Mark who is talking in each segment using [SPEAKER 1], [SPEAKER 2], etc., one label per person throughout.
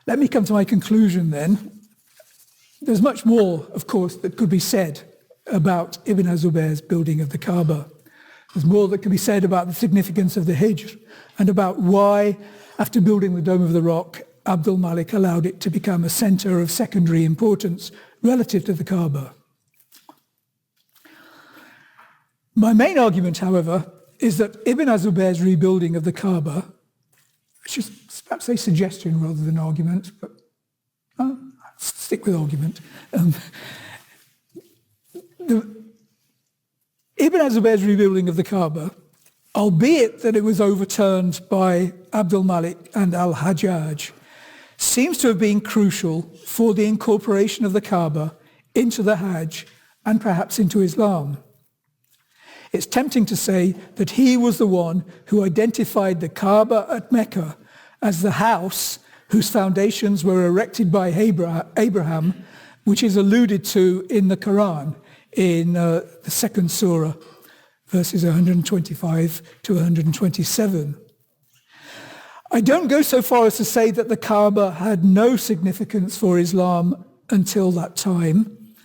[SPEAKER 1] Let me come to my conclusion then. There's much more, of course, that could be said about Ibn az-Zubayr's building of the Kaaba. There's more that can be said about the significance of the Hijr and about why, after building the Dome of the Rock, Abdul Malik allowed it to become a center of secondary importance relative to the Kaaba. My main argument, however, is that Ibn az-Zubayr's rebuilding of the Kaaba, which is perhaps a suggestion rather than argument, but I'll stick with argument. Ibn az-Zubayr's rebuilding of the Kaaba, albeit that it was overturned by Abdul Malik and al-Hajjaj, seems to have been crucial for the incorporation of the Kaaba into the Hajj and perhaps into Islam. It's tempting to say that he was the one who identified the Kaaba at Mecca as the house whose foundations were erected by Abraham, which is alluded to in the Quran in the second surah, verses 125 to 127. I don't go so far as to say that the Kaaba had no significance for Islam until that time,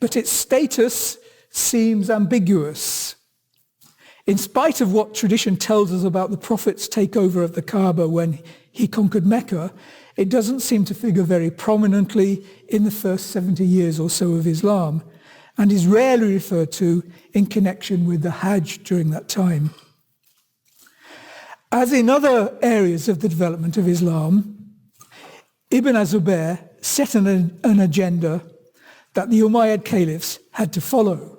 [SPEAKER 1] but its status seems ambiguous. In spite of what tradition tells us about the Prophet's takeover of the Kaaba when he conquered Mecca, it doesn't seem to figure very prominently in the first 70 years or so of Islam, and is rarely referred to in connection with the Hajj during that time. As in other areas of the development of Islam, Ibn az-Zubayr set an agenda that the Umayyad caliphs had to follow.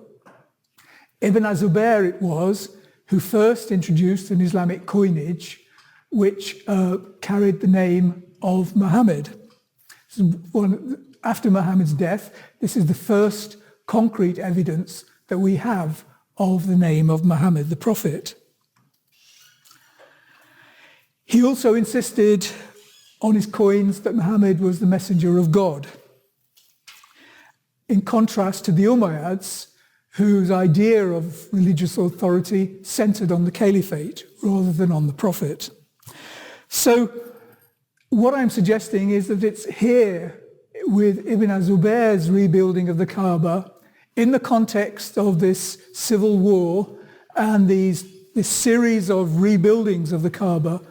[SPEAKER 1] Ibn az-Zubayr it was who first introduced an Islamic coinage which carried the name of Muhammad. After Muhammad's death, this is the first concrete evidence that we have of the name of Muhammad, the Prophet. He also insisted on his coins that Muhammad was the messenger of God, in contrast to the Umayyads, whose idea of religious authority centered on the caliphate rather than on the Prophet. So what I'm suggesting is that it's here with Ibn az-Zubayr's rebuilding of the Kaaba in the context of this civil war and this series of rebuildings of the Kaaba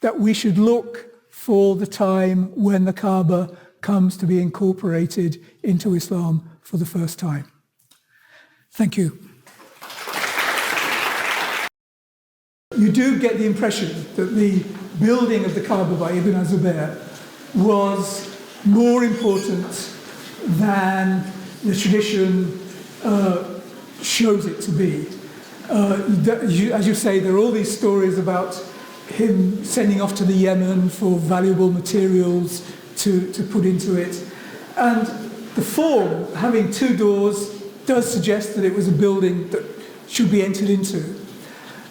[SPEAKER 1] that we should look for the time when the Kaaba comes to be incorporated into Islam for the first time. Thank you. You do get the impression that the building of the Kaaba by Ibn az-Zubayr was more important than the tradition shows it to be. As you say, there are all these stories about him sending off to the Yemen for valuable materials to put into it. And the form, having two doors, does suggest that it was a building that should be entered into.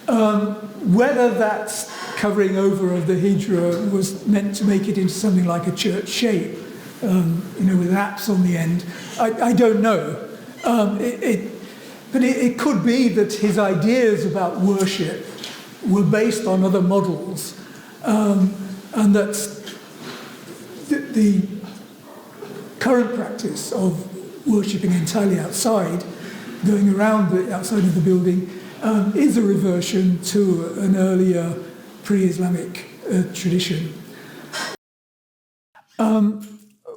[SPEAKER 1] Whether that covering over of the Hijra was meant to make it into something like a church shape, with apse on the end, I don't know. But it could be that his ideas about worship were based on other models, and that the current practice of worshipping entirely outside, going around the outside of the building, is a reversion to an earlier pre-Islamic tradition.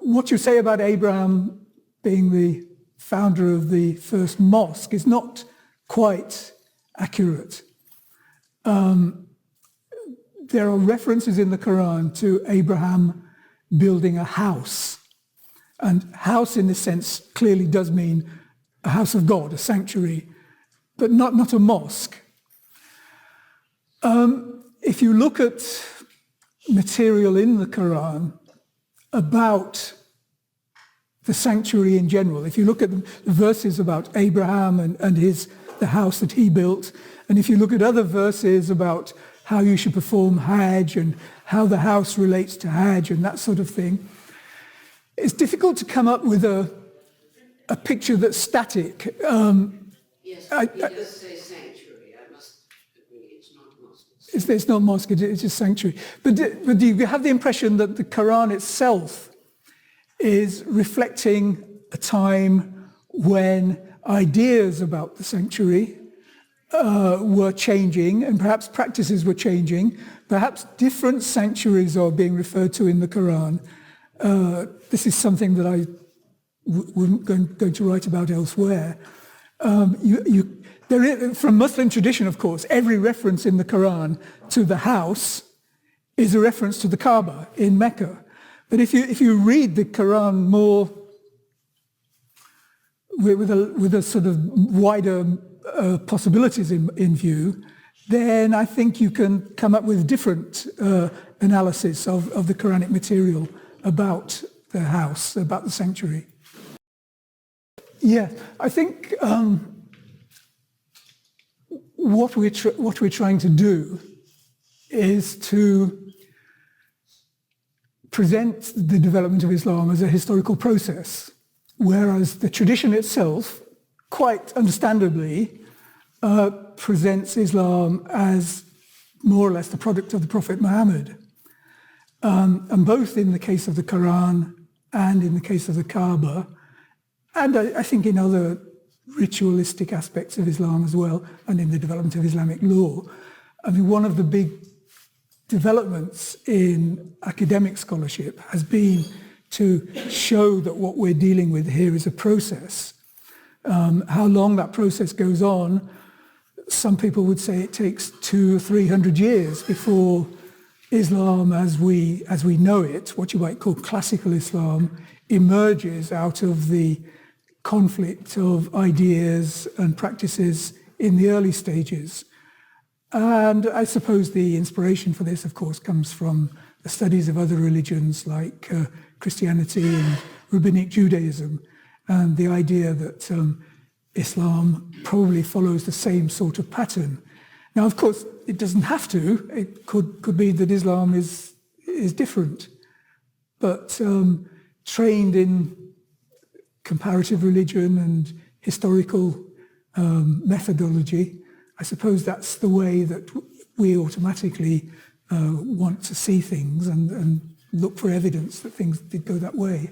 [SPEAKER 1] What you say about Abraham being the founder of the first mosque is not quite accurate. There are references in the Quran to Abraham building a house. And house in this sense clearly does mean a house of God, a sanctuary, but not a mosque. If you look at material in the Quran about the sanctuary in general, if you look at the verses about Abraham and the house that he built, and if you look at other verses about how you should perform Hajj and how the house relates to Hajj and that sort of thing, it's difficult to come up with a picture that's static.
[SPEAKER 2] Yes, it does say sanctuary. I must agree, it's not mosque.
[SPEAKER 1] It's not mosque, it's just sanctuary. But do you have the impression that the Quran itself is reflecting a time when ideas about the sanctuary were changing, and perhaps practices were changing? Perhaps different sanctuaries are being referred to in the Quran. This is something that I wouldn't going to write about elsewhere. There is, from Muslim tradition, of course, every reference in the Quran to the house is a reference to the Kaaba in Mecca. But if you read the Quran more with a sort of wider possibilities in view, then I think you can come up with different analysis of the Quranic material about the house, about the sanctuary. Yeah, I think what we're trying to do is to present the development of Islam as a historical process, whereas the tradition itself, quite understandably, presents Islam as more or less the product of the Prophet Muhammad. And both in the case of the Quran and in the case of the Kaaba, and I think in other ritualistic aspects of Islam as well, and in the development of Islamic law. I mean, one of the big developments in academic scholarship has been to show that what we're dealing with here is a process. How long that process goes on, some people would say it takes 200 or 300 years before Islam as we know it, what you might call classical Islam, emerges out of the conflict of ideas and practices in the early stages. And I suppose the inspiration for this, of course, comes from the studies of other religions like Christianity and Rabbinic Judaism, and the idea that Islam probably follows the same sort of pattern. Now, of course, it doesn't have to. It could be that Islam is different, but trained in comparative religion and historical methodology, I suppose that's the way that we automatically want to see things and look for evidence that things did go that way.